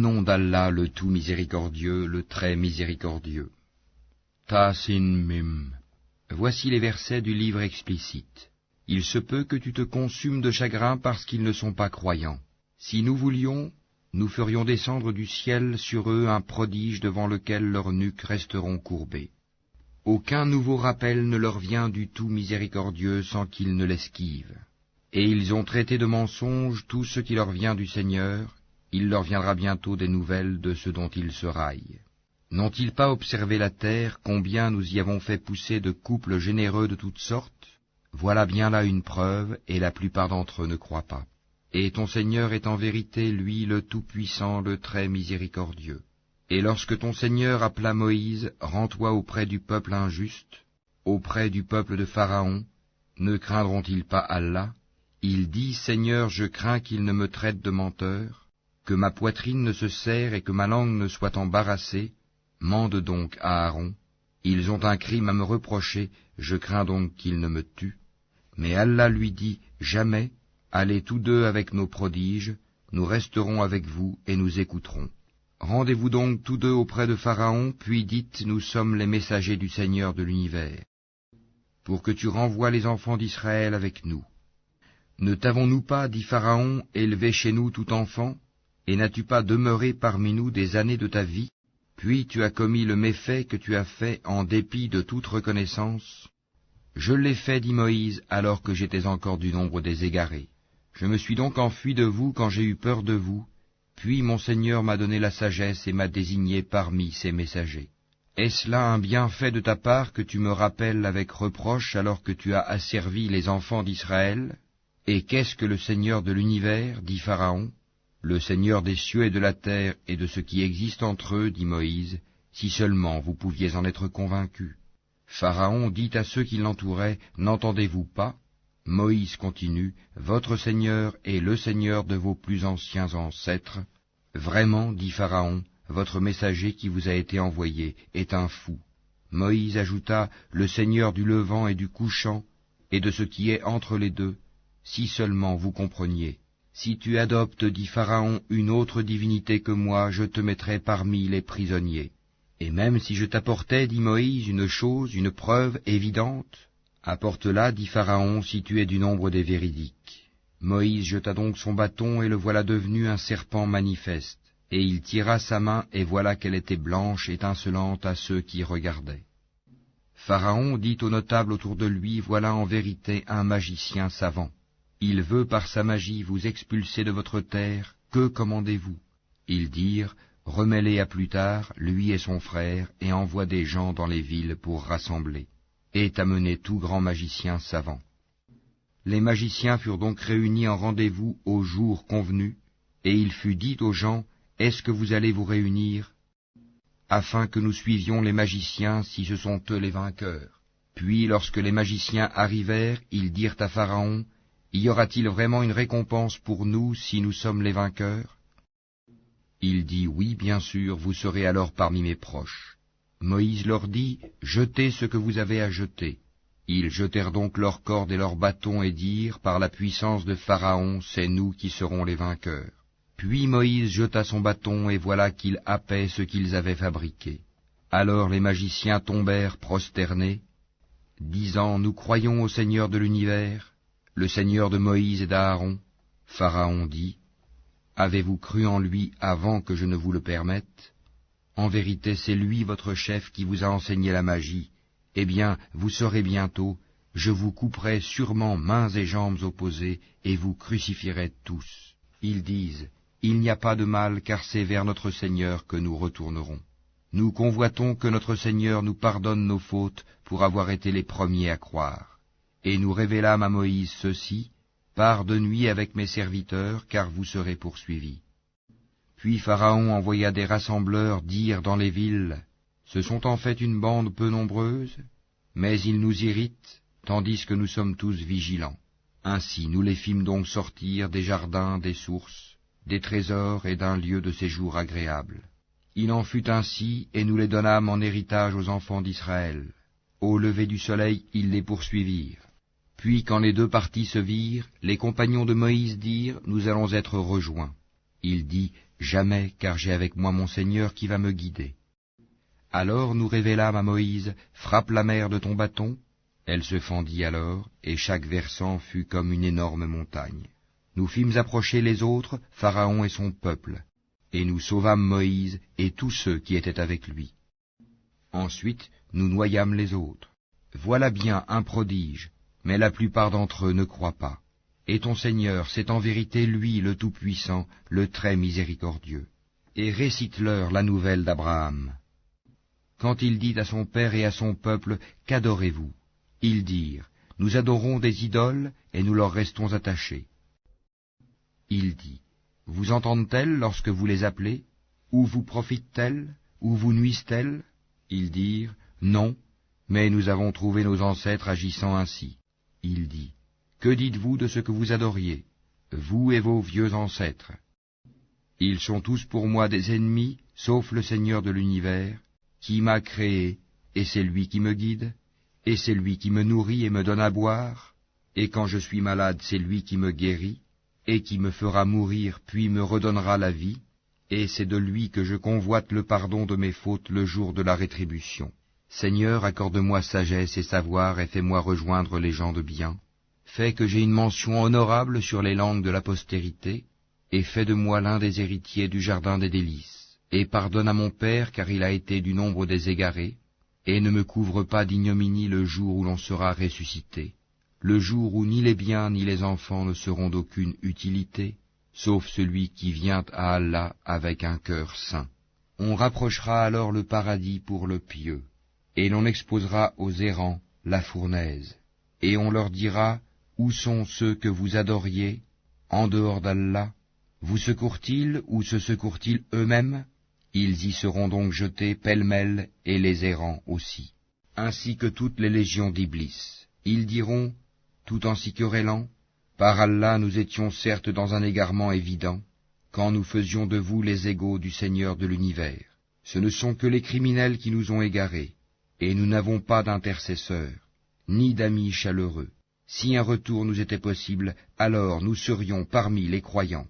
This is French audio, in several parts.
nom d'Allah le tout miséricordieux, le très miséricordieux. Ta-sin-mim. Voici les versets du livre explicite. Il se peut que tu te consumes de chagrin parce qu'ils ne sont pas croyants. Si nous voulions, nous ferions descendre du ciel sur eux un prodige devant lequel leurs nuques resteront courbées. Aucun nouveau rappel ne leur vient du tout miséricordieux sans qu'ils ne l'esquivent. Et ils ont traité de mensonge tout ce qui leur vient du Seigneur, il leur viendra bientôt des nouvelles de ce dont ils se raillent. N'ont-ils pas observé la terre, combien nous y avons fait pousser de couples généreux de toutes sortes? Voilà bien là une preuve, et la plupart d'entre eux ne croient pas. Et ton Seigneur est en vérité, lui, le Tout-Puissant, le très miséricordieux. Et lorsque ton Seigneur appela Moïse, rends-toi auprès du peuple injuste, auprès du peuple de Pharaon, ne craindront-ils pas Allah? Il dit, Seigneur, je crains qu'il ne me traite de menteur, que ma poitrine ne se serre et que ma langue ne soit embarrassée. Mande donc à Aaron. Ils ont un crime à me reprocher, je crains donc qu'ils ne me tuent. Mais Allah lui dit, jamais, allez tous deux avec nos prodiges, nous resterons avec vous et nous écouterons. Rendez-vous donc tous deux auprès de Pharaon, puis dites, nous sommes les messagers du Seigneur de l'univers, pour que tu renvoies les enfants d'Israël avec nous. Ne t'avons-nous pas, dit Pharaon, élevé chez nous tout enfant, et n'as-tu pas demeuré parmi nous des années de ta vie? Puis tu as commis le méfait que tu as fait en dépit de toute reconnaissance. Je l'ai fait, dit Moïse, alors que j'étais encore du nombre des égarés. Je me suis donc enfui de vous quand j'ai eu peur de vous, puis mon Seigneur m'a donné la sagesse et m'a désigné parmi ses messagers. Est-ce là un bienfait de ta part que tu me rappelles avec reproche alors que tu as asservi les enfants d'Israël? Et qu'est-ce que le Seigneur de l'univers, dit Pharaon? Le Seigneur des cieux et de la terre et de ce qui existe entre eux, dit Moïse, si seulement vous pouviez en être convaincus. Pharaon dit à ceux qui l'entouraient, n'entendez-vous pas? Moïse continue, votre Seigneur est le Seigneur de vos plus anciens ancêtres. Vraiment, dit Pharaon, votre messager qui vous a été envoyé est un fou. Moïse ajouta, le Seigneur du levant et du couchant, et de ce qui est entre les deux, si seulement vous compreniez. Si tu adoptes, dit Pharaon, une autre divinité que moi, je te mettrai parmi les prisonniers. Et même si je t'apportais, dit Moïse, une chose, une preuve évidente, apporte-la, dit Pharaon, si tu es du nombre des véridiques. Moïse jeta donc son bâton, et le voilà devenu un serpent manifeste. Et il tira sa main, et voilà qu'elle était blanche, étincelante à ceux qui regardaient. Pharaon dit aux notables autour de lui, voilà en vérité un magicien savant. Il veut par sa magie vous expulser de votre terre, que commandez-vous? Ils dirent, remets-les à plus tard, lui et son frère, et envoie des gens dans les villes pour rassembler. Et amené tout grand magicien savant. Les magiciens furent donc réunis en rendez-vous au jour convenu, et il fut dit aux gens, est-ce que vous allez vous réunir, afin que nous suivions les magiciens si ce sont eux les vainqueurs? Puis lorsque les magiciens arrivèrent, ils dirent à Pharaon, y aura-t-il vraiment une récompense pour nous si nous sommes les vainqueurs? Il dit, oui, bien sûr, vous serez alors parmi mes proches. Moïse leur dit, jetez ce que vous avez à jeter. Ils jetèrent donc leurs cordes et leurs bâtons et dirent, par la puissance de Pharaon, c'est nous qui serons les vainqueurs. Puis Moïse jeta son bâton et voilà qu'il happait ce qu'ils avaient fabriqué. Alors les magiciens tombèrent prosternés, disant, nous croyons au Seigneur de l'univers, le Seigneur de Moïse et d'Aaron. Pharaon dit, avez-vous cru en lui avant que je ne vous le permette? En vérité, c'est lui votre chef qui vous a enseigné la magie. Eh bien, vous saurez bientôt, je vous couperai sûrement mains et jambes opposées, et vous crucifierez tous. Ils disent, il n'y a pas de mal, car c'est vers notre Seigneur que nous retournerons. Nous convoitons que notre Seigneur nous pardonne nos fautes pour avoir été les premiers à croire. Et nous révélâmes à Moïse ceci, pars de nuit avec mes serviteurs, car vous serez poursuivis. Puis Pharaon envoya des rassembleurs dire dans les villes, ce sont en fait une bande peu nombreuse, mais ils nous irritent, tandis que nous sommes tous vigilants. Ainsi nous les fîmes donc sortir des jardins, des sources, des trésors et d'un lieu de séjour agréable. Il en fut ainsi, et nous les donnâmes en héritage aux enfants d'Israël. Au lever du soleil, ils les poursuivirent. Puis quand les deux parties se virent, les compagnons de Moïse dirent, nous allons être rejoints. Il dit, Jamais, car j'ai avec moi mon Seigneur qui va me guider. Alors nous révélâmes à Moïse, frappe la mer de ton bâton. Elle se fendit alors, et chaque versant fut comme une énorme montagne. Nous fîmes approcher les autres, Pharaon et son peuple, et nous sauvâmes Moïse et tous ceux qui étaient avec lui. Ensuite, nous noyâmes les autres. Voilà bien un prodige, mais la plupart d'entre eux ne croient pas. Et ton Seigneur, c'est en vérité lui le Tout-Puissant, le très miséricordieux. Et récite-leur la nouvelle d'Abraham. Quand il dit à son père et à son peuple, « Qu'adorez-vous » Ils dirent, « Nous adorons des idoles, et nous leur restons attachés. » Il dit, « Vous entendent-elles lorsque vous les appelez? Ou vous profitent-elles? Ou vous nuisent-elles » Ils dirent, « Non, mais nous avons trouvé nos ancêtres agissant ainsi. » Il dit, « Que dites-vous de ce que vous adoriez, vous et vos vieux ancêtres? Ils sont tous pour moi des ennemis, sauf le Seigneur de l'univers, qui m'a créé, et c'est lui qui me guide, et c'est lui qui me nourrit et me donne à boire, et quand je suis malade, c'est lui qui me guérit, et qui me fera mourir, puis me redonnera la vie, et c'est de lui que je convoite le pardon de mes fautes le jour de la rétribution. Seigneur, accorde-moi sagesse et savoir, et fais-moi rejoindre les gens de bien. Fais que j'ai une mention honorable sur les langues de la postérité, et fais de moi l'un des héritiers du jardin des délices. Et pardonne à mon père, car il a été du nombre des égarés, et ne me couvre pas d'ignominie le jour où l'on sera ressuscité, le jour où ni les biens ni les enfants ne seront d'aucune utilité, sauf celui qui vient à Allah avec un cœur saint. On rapprochera alors le paradis pour le pieux, et l'on exposera aux errants la fournaise, et on leur dira, où sont ceux que vous adoriez, en dehors d'Allah? Vous secourent-ils ou se secourent-ils eux-mêmes? Ils y seront donc jetés pêle-mêle, et les errants aussi, ainsi que toutes les légions d'Iblis. Ils diront, tout en s'y querellant, par Allah nous étions certes dans un égarement évident, quand nous faisions de vous les égaux du Seigneur de l'univers. Ce ne sont que les criminels qui nous ont égarés, et nous n'avons pas d'intercesseurs, ni d'amis chaleureux. Si un retour nous était possible, alors nous serions parmi les croyants.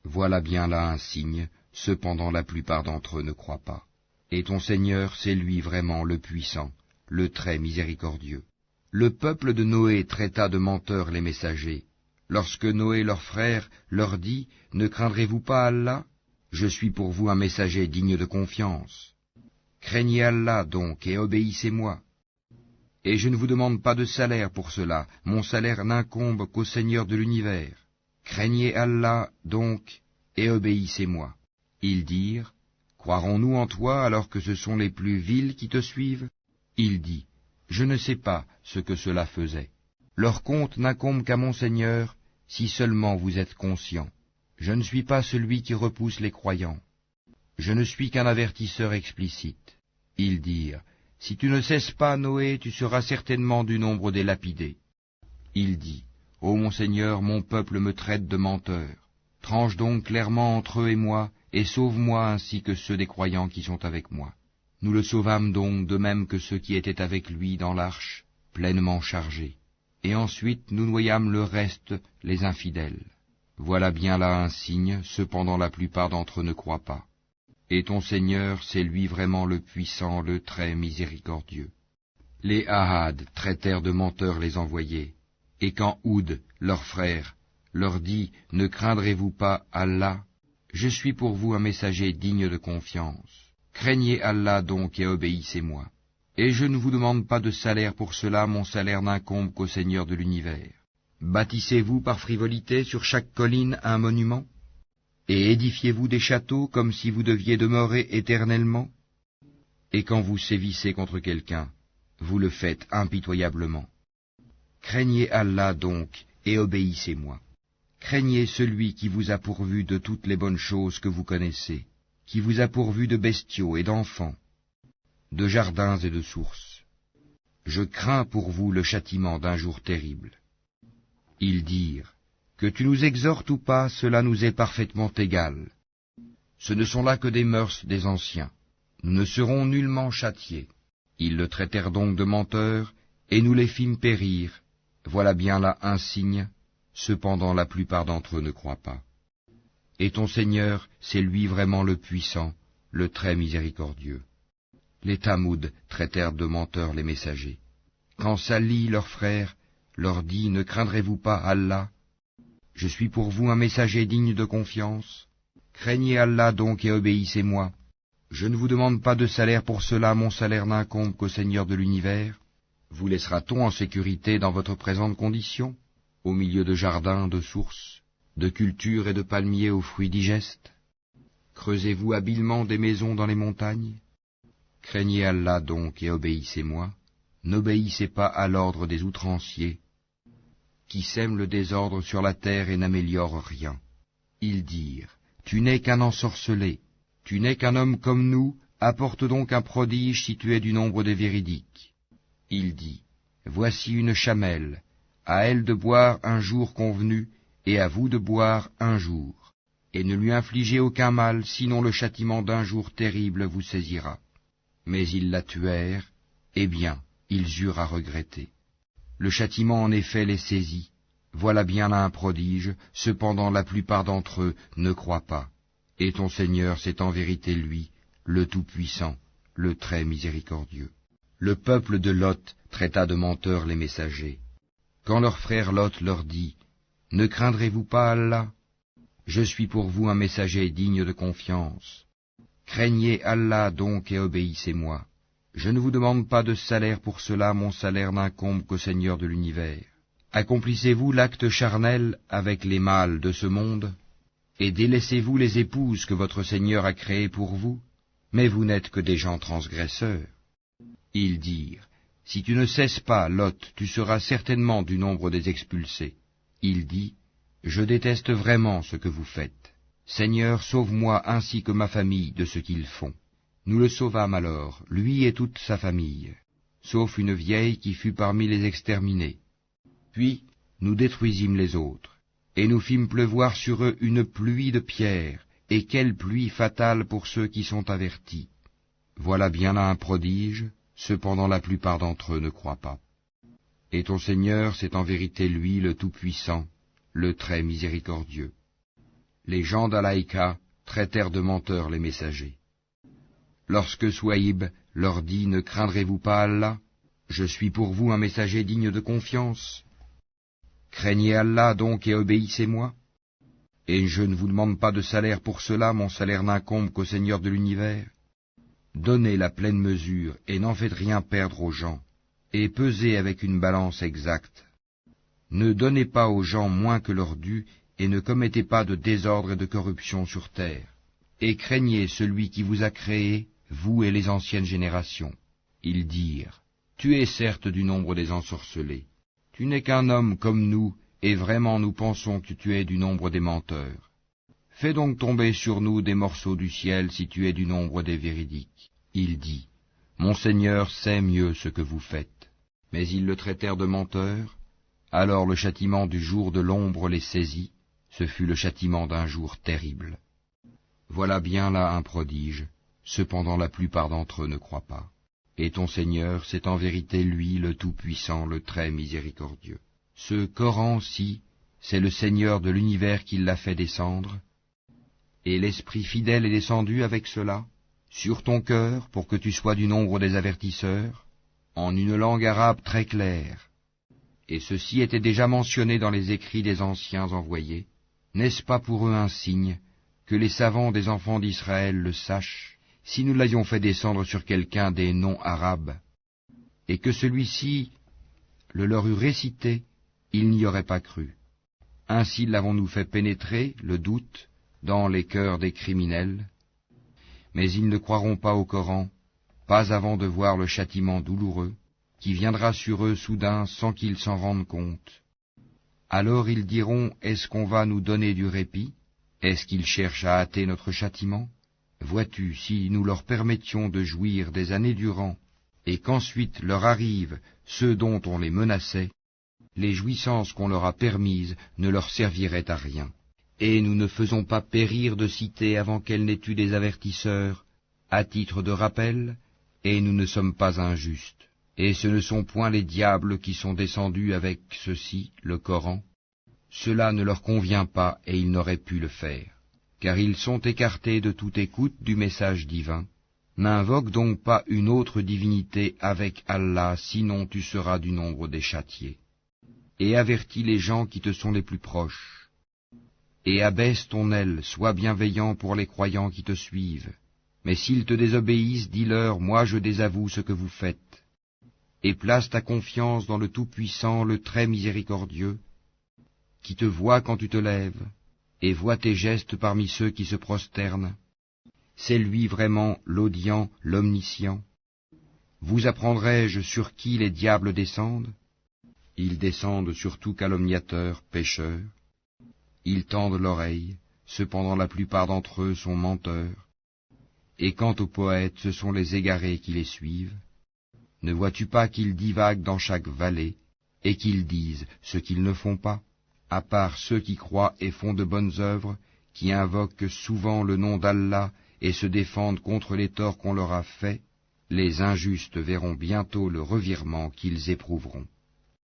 Voilà bien là un signe. Cependant la plupart d'entre eux ne croient pas. Et ton Seigneur, c'est lui vraiment le puissant, le très miséricordieux. Le peuple de Noé traita de menteurs les messagers. Lorsque Noé leur frère leur dit, « Ne craindrez-vous pas Allah? Je suis pour vous un messager digne de confiance. Craignez Allah donc et obéissez-moi. Et je ne vous demande pas de salaire pour cela, mon salaire n'incombe qu'au Seigneur de l'univers. Craignez Allah donc et obéissez-moi. » Ils dirent, « Croirons-nous en toi alors que ce sont les plus vils qui te suivent ?» Il dit, « Je ne sais pas ce que cela faisait. Leur compte n'incombe qu'à mon Seigneur, si seulement vous êtes conscients. Je ne suis pas celui qui repousse les croyants. Je ne suis qu'un avertisseur explicite. » Ils dirent, « Si tu ne cesses pas, Noé, tu seras certainement du nombre des lapidés. » Il dit, « Ô mon Seigneur, mon peuple me traite de menteur. Tranche donc clairement entre eux et moi, et sauve-moi ainsi que ceux des croyants qui sont avec moi. » Nous le sauvâmes donc de même que ceux qui étaient avec lui dans l'arche, pleinement chargés. Et ensuite nous noyâmes le reste, les infidèles. Voilà bien là un signe, cependant la plupart d'entre eux ne croient pas. Et ton Seigneur, c'est lui vraiment le puissant, le très miséricordieux. Les Ahad traitèrent de menteurs les envoyés. Et quand Houd, leur frère, leur dit, « Ne craindrez-vous pas Allah? Je suis pour vous un messager digne de confiance. Craignez Allah donc et obéissez-moi. Et je ne vous demande pas de salaire pour cela, mon salaire n'incombe qu'au Seigneur de l'univers. Bâtissez-vous par frivolité sur chaque colline un monument? Et édifiez-vous des châteaux comme si vous deviez demeurer éternellement? Et quand vous sévissez contre quelqu'un, vous le faites impitoyablement. Craignez Allah donc et obéissez-moi. Craignez celui qui vous a pourvu de toutes les bonnes choses que vous connaissez, qui vous a pourvu de bestiaux et d'enfants, de jardins et de sources. Je crains pour vous le châtiment d'un jour terrible. » Ils dirent, « Que tu nous exhortes ou pas, cela nous est parfaitement égal. Ce ne sont là que des mœurs des anciens. Nous ne serons nullement châtiés. » Ils le traitèrent donc de menteur, et nous les fîmes périr. Voilà bien là un signe. Cependant la plupart d'entre eux ne croient pas. et ton Seigneur, c'est lui vraiment le puissant, le très miséricordieux. Les Tamouds traitèrent de menteurs les messagers. Quand Sali, leur frère, leur dit, ne craindrez-vous pas Allah? Je suis pour vous un messager digne de confiance. Craignez Allah donc et obéissez-moi. Je ne vous demande pas de salaire pour cela, mon salaire n'incombe qu'au Seigneur de l'univers. Vous laissera-t-on en sécurité dans votre présente condition, au milieu de jardins, de sources, de cultures et de palmiers aux fruits digestes? Creusez-vous habilement des maisons dans les montagnes? Craignez Allah donc et obéissez-moi. N'obéissez pas à l'ordre des outranciers, qui sèment le désordre sur la terre et n'améliorent rien. Ils dirent, tu n'es qu'un ensorcelé, tu n'es qu'un homme comme nous, apporte donc un prodige si tu es du nombre des véridiques. Il dit, voici une chamelle, à elle de boire un jour convenu, et à vous de boire un jour, et ne lui infligez aucun mal, sinon le châtiment d'un jour terrible vous saisira. Mais ils la tuèrent, eh bien, ils eurent à regretter. Le châtiment en effet les saisit. Voilà bien là un prodige, cependant la plupart d'entre eux ne croient pas. Et ton Seigneur, c'est en vérité lui, le Tout-Puissant, le très miséricordieux. Le peuple de Lot traita de menteurs les messagers. Quand leur frère Lot leur dit, ne craindrez-vous pas Allah? Je suis pour vous un messager digne de confiance. Craignez Allah donc et obéissez-moi. Je ne vous demande pas de salaire pour cela, mon salaire n'incombe qu'au Seigneur de l'univers. Accomplissez-vous l'acte charnel avec les mâles de ce monde, et délaissez-vous les épouses que votre Seigneur a créées pour vous, mais vous n'êtes que des gens transgresseurs. Ils dirent, si tu ne cesses pas, Lot, tu seras certainement du nombre des expulsés. Il dit, je déteste vraiment ce que vous faites. Seigneur, sauve-moi ainsi que ma famille de ce qu'ils font. Nous le sauvâmes alors, lui et toute sa famille, sauf une vieille qui fut parmi les exterminés. Puis nous détruisîmes les autres, et nous fîmes pleuvoir sur eux une pluie de pierres, et quelle pluie fatale pour ceux qui sont avertis. Voilà bien là un prodige, cependant la plupart d'entre eux ne croient pas. Et ton Seigneur, c'est en vérité lui le Tout-Puissant, le très miséricordieux. Les gens d'Alaïka traitèrent de menteurs les messagers. Lorsque Souaïb leur dit, ne craindrez-vous pas Allah? Je suis pour vous un messager digne de confiance. Craignez Allah donc et obéissez-moi. Et je ne vous demande pas de salaire pour cela, mon salaire n'incombe qu'au Seigneur de l'univers. Donnez la pleine mesure et n'en faites rien perdre aux gens, et pesez avec une balance exacte. Ne donnez pas aux gens moins que leur dû, et ne commettez pas de désordre et de corruption sur terre. Et craignez celui qui vous a créé, vous et les anciennes générations. Ils dirent, tu es certes du nombre des ensorcelés. Tu n'es qu'un homme comme nous, et vraiment nous pensons que tu es du nombre des menteurs. Fais donc tomber sur nous des morceaux du ciel si tu es du nombre des véridiques. Il dit, mon Seigneur sait mieux ce que vous faites. Mais ils le traitèrent de menteur. Alors le châtiment du jour de l'ombre les saisit, ce fut le châtiment d'un jour terrible. Voilà bien là un prodige, cependant la plupart d'entre eux ne croient pas. Et ton Seigneur, c'est en vérité lui le Tout-Puissant, le très miséricordieux. Ce Coran-ci, c'est le Seigneur de l'univers qui l'a fait descendre, et l'Esprit fidèle est descendu avec cela, sur ton cœur, pour que tu sois du nombre des avertisseurs, en une langue arabe très claire. Et ceci était déjà mentionné dans les écrits des anciens envoyés. N'est-ce pas pour eux un signe, que les savants des enfants d'Israël le sachent, si nous l'avions fait descendre sur quelqu'un des non-arabes, et que celui-ci le leur eût récité, ils n'y auraient pas cru. Ainsi l'avons-nous fait pénétrer, le doute, dans les cœurs des criminels. Mais ils ne croiront pas au Coran, pas avant de voir le châtiment douloureux, qui viendra sur eux soudain sans qu'ils s'en rendent compte. Alors ils diront, est-ce qu'on va nous donner du répit? Est-ce qu'ils cherchent à hâter notre châtiment? Vois-tu, si nous leur permettions de jouir des années durant, et qu'ensuite leur arrivent ceux dont on les menaçait, les jouissances qu'on leur a permises ne leur serviraient à rien. Et nous ne faisons pas périr de cité avant qu'elle n'ait eu des avertisseurs, à titre de rappel, et nous ne sommes pas injustes. Et ce ne sont point les diables qui sont descendus avec ceci, le Coran. Cela ne leur convient pas et ils n'auraient pu le faire. car ils sont écartés de toute écoute du message divin. N'invoque donc pas une autre divinité avec Allah, sinon tu seras du nombre des châtiés. Et avertis les gens qui te sont les plus proches. Et abaisse ton aile, sois bienveillant pour les croyants qui te suivent. Mais s'ils te désobéissent, dis-leur, moi je désavoue ce que vous faites. Et place ta confiance dans le Tout-Puissant, le Très Miséricordieux, qui te voit quand tu te lèves, et voit tes gestes parmi ceux qui se prosternent. C'est lui vraiment l'audient, l'omniscient. Vous apprendrai-je sur qui les diables descendent? Ils descendent sur tout calomniateur, pécheur. Ils tendent l'oreille, cependant la plupart d'entre eux sont menteurs. Et quant aux poètes, ce sont les égarés qui les suivent. Ne vois-tu pas qu'ils divaguent dans chaque vallée, et qu'ils disent ce qu'ils ne font pas, à part ceux qui croient et font de bonnes œuvres, qui invoquent souvent le nom d'Allah et se défendent contre les torts qu'on leur a faits, les injustes verront bientôt le revirement qu'ils éprouveront.